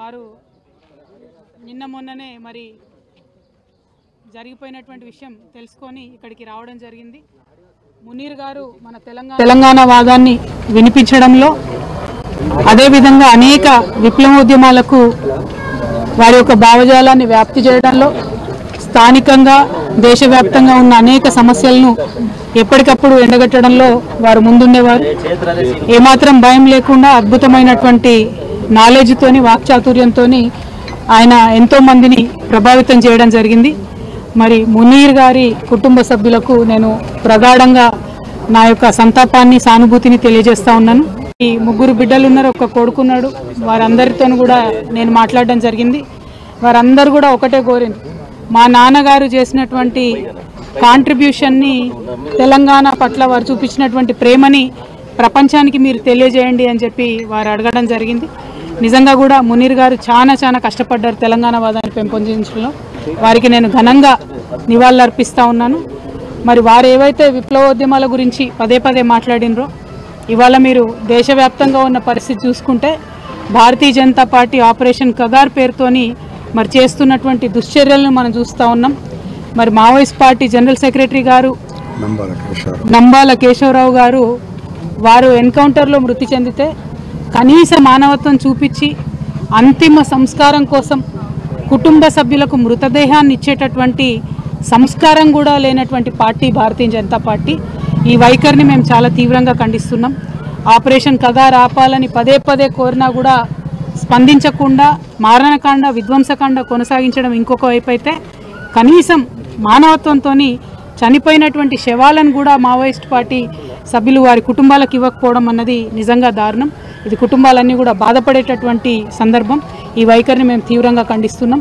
వారు నిన్న మొన్ననే మరి జరిగిపోయినటువంటి విషయం తెలుసుకొని ఇక్కడికి రావడం జరిగింది. మునీర్ గారు మన తెలంగాణ వాదాన్ని వినిపించడంలో, అదేవిధంగా అనేక విప్లవోద్యమాలకు వారి యొక్క భావజాలాన్ని వ్యాప్తి చేయడంలో, స్థానికంగా దేశవ్యాప్తంగా ఉన్న అనేక సమస్యలను ఎప్పటికప్పుడు ఎండగట్టడంలో వారు ముందుండేవారు. ఏమాత్రం భయం లేకుండా అద్భుతమైనటువంటి నాలెడ్జ్తోని, వాక్చాతుర్యంతోని ఆయన ఎంతో మందిని ప్రభావితం చేయడం జరిగింది. మరి మునీర్ గారి కుటుంబ సభ్యులకు నేను ప్రగాఢంగా నా యొక్క సంతాపాన్ని, సానుభూతిని తెలియజేస్తా ఉన్నాను. ఈ 3 బిడ్డలు ఉన్నారు, ఒక కొడుకున్నాడు. వారందరితో కూడా నేను మాట్లాడడం జరిగింది. వారందరూ కూడా ఒకటే కోరింది, మా నాన్నగారు చేసినటువంటి కాంట్రిబ్యూషన్ని, తెలంగాణ పట్ల వారు చూపించినటువంటి ప్రేమని ప్రపంచానికి మీరు తెలియజేయండి అని చెప్పి వారు అడగడం జరిగింది. నిజంగా కూడా మునీర్ గారు చాలా కష్టపడ్డారు తెలంగాణ వాదాన్ని పెంపొందించడంలో. వారికి నేను ఘనంగా నివాళులర్పిస్తూ ఉన్నాను. మరి వారు ఏవైతే విప్లవోద్యమాల గురించి పదే మాట్లాడినరో, ఇవాళ మీరు దేశవ్యాప్తంగా ఉన్న పరిస్థితి చూసుకుంటే భారతీయ జనతా పార్టీ ఆపరేషన్ కగార్ పేరుతోని మరి చేస్తున్నటువంటి దుశ్చర్యలను మనం చూస్తూ ఉన్నాం. మరి మావోయిస్ట్ పార్టీ జనరల్ సెక్రటరీ గారు నంబాల కేశవరావు గారు వారు ఎన్కౌంటర్లో మృతి చెందితే కనీస మానవత్వం చూపించి అంతిమ సంస్కారం కోసం కుటుంబ సభ్యులకు మృతదేహాన్ని ఇచ్చేటటువంటి సంస్కారం కూడా లేనటువంటి పార్టీ భారతీయ జనతా పార్టీ. ఈ వైఖరిని మేము చాలా తీవ్రంగా ఖండిస్తున్నాం. ఆపరేషన్ కగార్ ఆపాలని పదే కోరినా కూడా స్పందించకుండా మారణకాండ, విధ్వంసకాండ కొనసాగించడం ఇంకొక వైపు అయితే, కనీసం మానవత్వంతో చనిపోయినటువంటి శవాలను కూడా మావోయిస్ట్ పార్టీ సభ్యులు వారి కుటుంబాలకు ఇవ్వకపోవడం అన్నది నిజంగా దారుణం. ఇది కుటుంబాలన్నీ కూడా బాధపడేటటువంటి సందర్భం. ఈ వైఖరిని మేము తీవ్రంగా ఖండిస్తున్నాం.